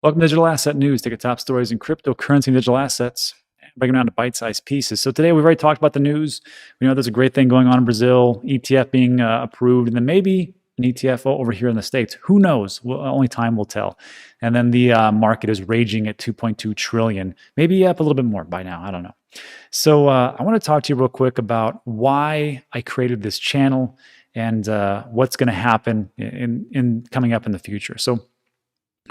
Welcome to Digital Asset News. Take a top stories in cryptocurrency and digital assets, breaking them down to bite-sized pieces. So today we've already talked about the news. We know there's a great thing going on in Brazil, ETF being approved, and then maybe an ETF over here in the States. Who knows? Only time will tell. And then the market is raging at 2.2 trillion, maybe up a little bit more by now. I don't know. So I want to talk to you real quick about why I created this channel and what's going to happen in coming up in the future. So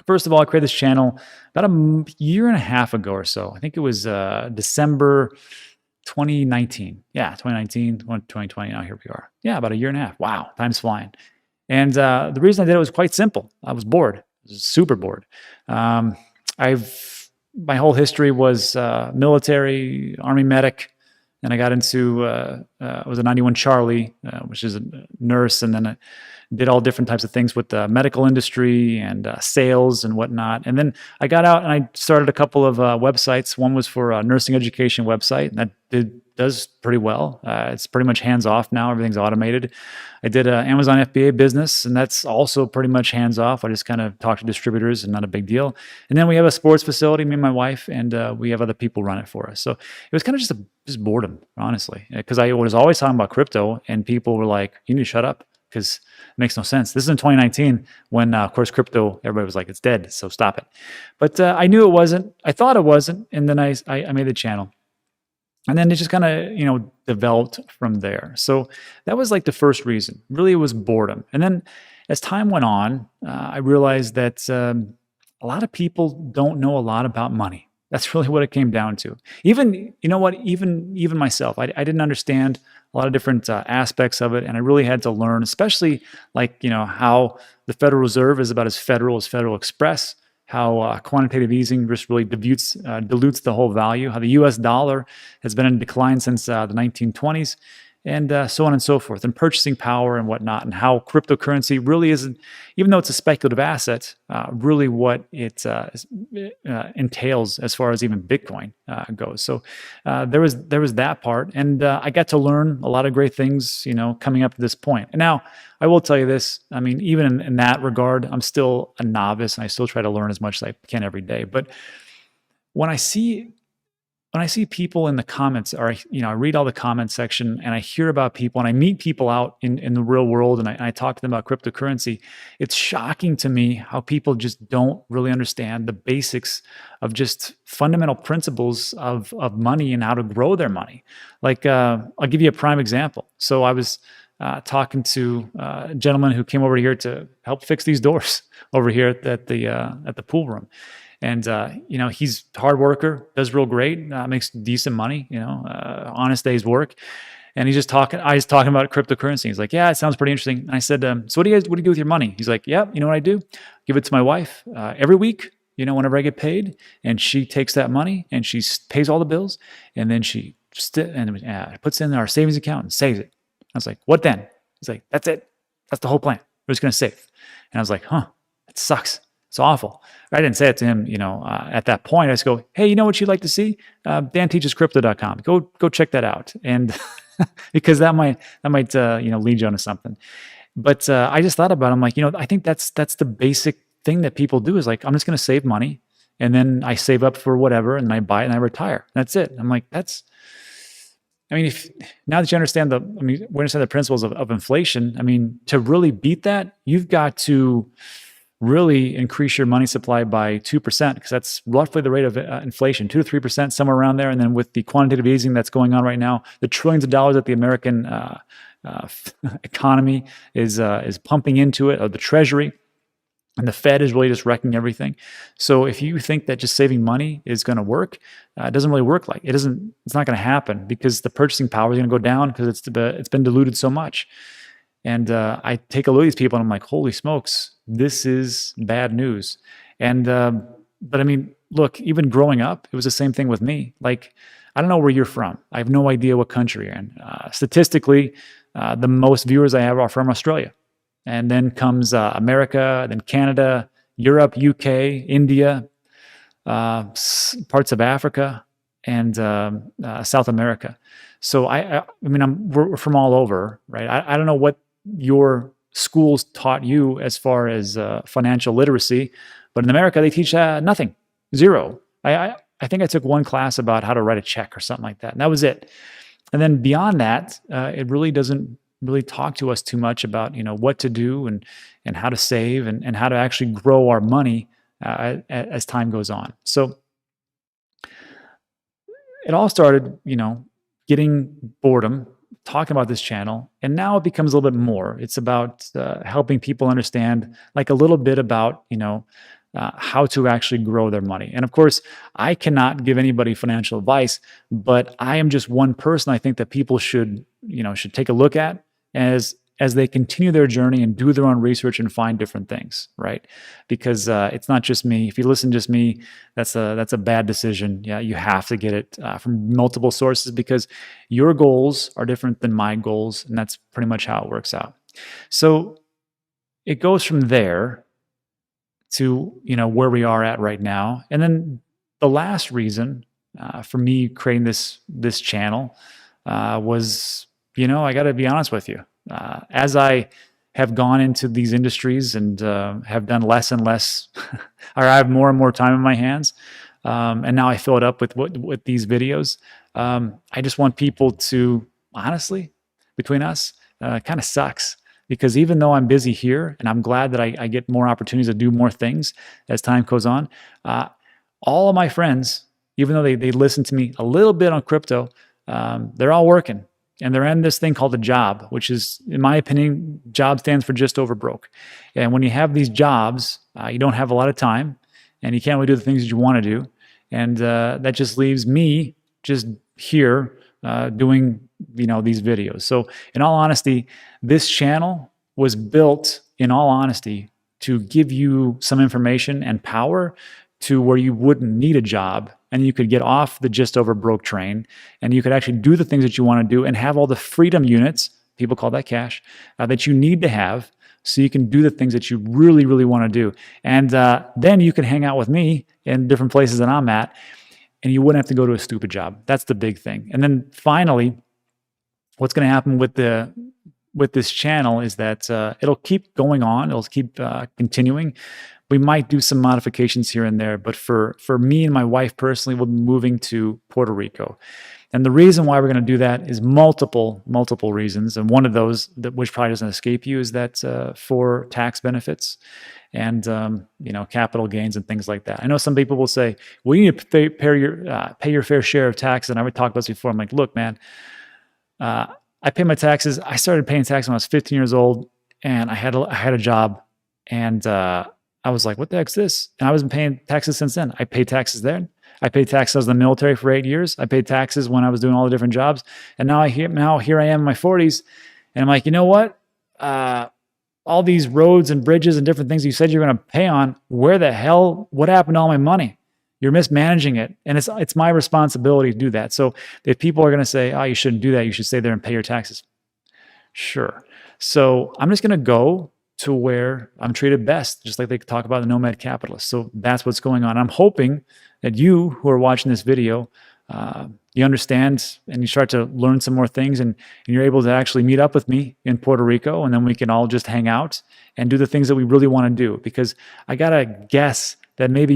first of all, I created this channel about a year and a half ago or so. I think it was December 2019. Yeah, 2019, 2020. Now here we are. Yeah, about a year and a half. Wow, time's flying. And the reason I did it was quite simple. I was bored. I was super bored. My whole history was military, Army medic. And I got into, I was a 91 Charlie, which is a nurse, and then I did all different types of things with the medical industry and sales and whatnot. And then I got out and I started a couple of websites. One was for a nursing education website, and that does pretty well. It's pretty much hands-off now. Everything's automated. I did an Amazon FBA business, and that's also pretty much hands-off. I just kind of talk to distributors and not a big deal. And then we have a sports facility, me and my wife, and we have other people run it for us. So it was kind of just boredom, honestly, because I was always talking about crypto, and people were like, you need to shut up because it makes no sense. This is in 2019 when, of course, crypto, everybody was like, it's dead, so stop it. But I knew it wasn't. I thought it wasn't, and then I made the channel. And then it just kind of, developed from there. So that was like the first reason. Really, it was boredom. And then as time went on, I realized that a lot of people don't know a lot about money. That's really what it came down to. Even, even myself, I didn't understand a lot of different aspects of it. And I really had to learn, especially like, how the Federal Reserve is about as Federal Express, how quantitative easing just really dilutes the whole value, how the US dollar has been in decline since the 1920s, and so on and so forth, and purchasing power and whatnot, and how cryptocurrency really isn't, even though it's a speculative asset, really what it entails as far as even Bitcoin goes. So there was that part, and I got to learn a lot of great things, coming up to this point. And now I will tell you this, I mean, even in that regard, I'm still a novice, and I still try to learn as much as I can every day. But when I see people in the comments, or I read all the comment section, and I hear about people, and I meet people out in the real world, and I talk to them about cryptocurrency, it's shocking to me how people just don't really understand the basics of just fundamental principles of money and how to grow their money. Like, I'll give you a prime example. So I was talking to a gentleman who came over here to help fix these doors over here at the pool room. And, he's a hard worker, does real great, makes decent money, honest day's work. And I was talking about cryptocurrency. He's like, yeah, it sounds pretty interesting. And I said, so what do you do with your money? He's like, yeah, you know what I do? Give it to my wife every week, whenever I get paid. And she takes that money and she pays all the bills. And then she puts it in our savings account and saves it. I was like, what then? He's like, that's it. That's the whole plan. We're just going to save. And I was like, it sucks. It's awful. I didn't say it to him, at that point. I just go, hey, you know what you'd like to see? danteachescrypto.com. Go check that out. And because that might lead you onto something. But I just thought about it. I'm like, I think that's the basic thing that people do is like, I'm just going to save money, and then I save up for whatever, and I buy it and I retire. That's it. I'm like, now that you understand we understand the principles of inflation. To really beat that, you've got to really increase your money supply by 2%, because that's roughly the rate of inflation, 2 to 3%, somewhere around there. And then with the quantitative easing that's going on right now, the trillions of dollars that the American economy is pumping into it, or the Treasury, and the Fed is really just wrecking everything. So if you think that just saving money is going to work, it doesn't really work like it doesn't. It's not going to happen, because the purchasing power is going to go down because it's been diluted so much. And I take a look at these people and I'm like, holy smokes, this is bad news. And, but look, even growing up, it was the same thing with me. Like, I don't know where you're from. I have no idea what country you're in. Statistically, the most viewers I have are from Australia. And then comes America, then Canada, Europe, UK, India, parts of Africa, and South America. So we're from all over, right? I don't know what your schools taught you as far as financial literacy, But in America, they teach nothing, zero. I think I took one class about how to write a check or something like that, and that was it. And then beyond that, it really doesn't really talk to us too much about, what to do and how to save and how to actually grow our money as time goes on. So it all started, getting boredom, talking about this channel, and now it becomes a little bit more. It's about helping people understand like a little bit about, how to actually grow their money. And of course, I cannot give anybody financial advice, but I am just one person I think that people should take a look at as they continue their journey and do their own research and find different things, right? Because it's not just me. If you listen to just me, that's a bad decision. Yeah, you have to get it from multiple sources because your goals are different than my goals, and that's pretty much how it works out. So it goes from there to where we are at right now. And then the last reason for me creating this channel was, I got to be honest with you. As I have gone into these industries and have done less and less, or I have more and more time in my hands, and now I fill it up with these videos. I just want people to, honestly, between us, kind of sucks. Because even though I'm busy here, and I'm glad that I get more opportunities to do more things as time goes on, all of my friends, even though they listen to me a little bit on crypto, they're all working. And they're in this thing called a job, which is, in my opinion, job stands for just over broke. And when you have these jobs, you don't have a lot of time, and you can't really do the things that you want to do. And that just leaves me just here doing these videos. So in all honesty, this channel was built, in all honesty, to give you some information and power to where you wouldn't need a job, and you could get off the just over broke train, and you could actually do the things that you want to do and have all the freedom units, people call that cash, that you need to have so you can do the things that you really, really want to do. And then you can hang out with me in different places that I'm at, and you wouldn't have to go to a stupid job. That's the big thing. And then finally, what's going to happen with this channel is that it'll keep going on. It'll keep continuing. We might do some modifications here and there, but for me and my wife personally, we'll be moving to Puerto Rico. And the reason why we're going to do that is multiple reasons. And one of those, which probably doesn't escape you, is that for tax benefits and capital gains and things like that. I know some people will say, well, you need to pay your fair share of taxes. And I would talk about this before. I'm like, look, man, I pay my taxes. I started paying taxes when I was 15 years old, and I had a job, and I was like, what the heck's this? And I wasn't paying taxes since then. I paid taxes then. I paid taxes. I was in the military for 8 years. I paid taxes when I was doing all the different jobs. And now here I am in my 40s, and I'm like, you know what? All these roads and bridges and different things you said you're going to pay on, what happened to all my money? You're mismanaging it. And it's my responsibility to do that. So if people are going to say, oh, you shouldn't do that, you should stay there and pay your taxes. Sure. So I'm just going to go to where I'm treated best, just like they talk about the nomad capitalist. So that's what's going on. I'm hoping that you who are watching this video, you understand and you start to learn some more things, and you're able to actually meet up with me in Puerto Rico, and then we can all just hang out and do the things that we really want to do. Because I got to guess that maybe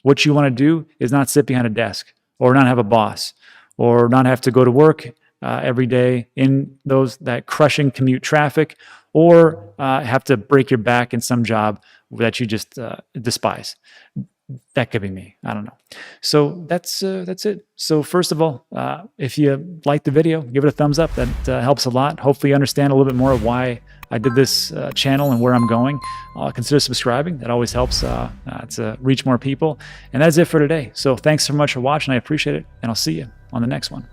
what you want to do is not sit behind a desk, or not have a boss, or not have to go to work every day in that crushing commute traffic, or have to break your back in some job that you just despise. That could be me. I don't know. So that's it. So first of all, if you like the video, give it a thumbs up. That helps a lot. Hopefully you understand a little bit more of why I did this channel and where I'm going. Consider subscribing. That always helps to reach more people. And that's it for today. So thanks so much for watching. I appreciate it. And I'll see you on the next one.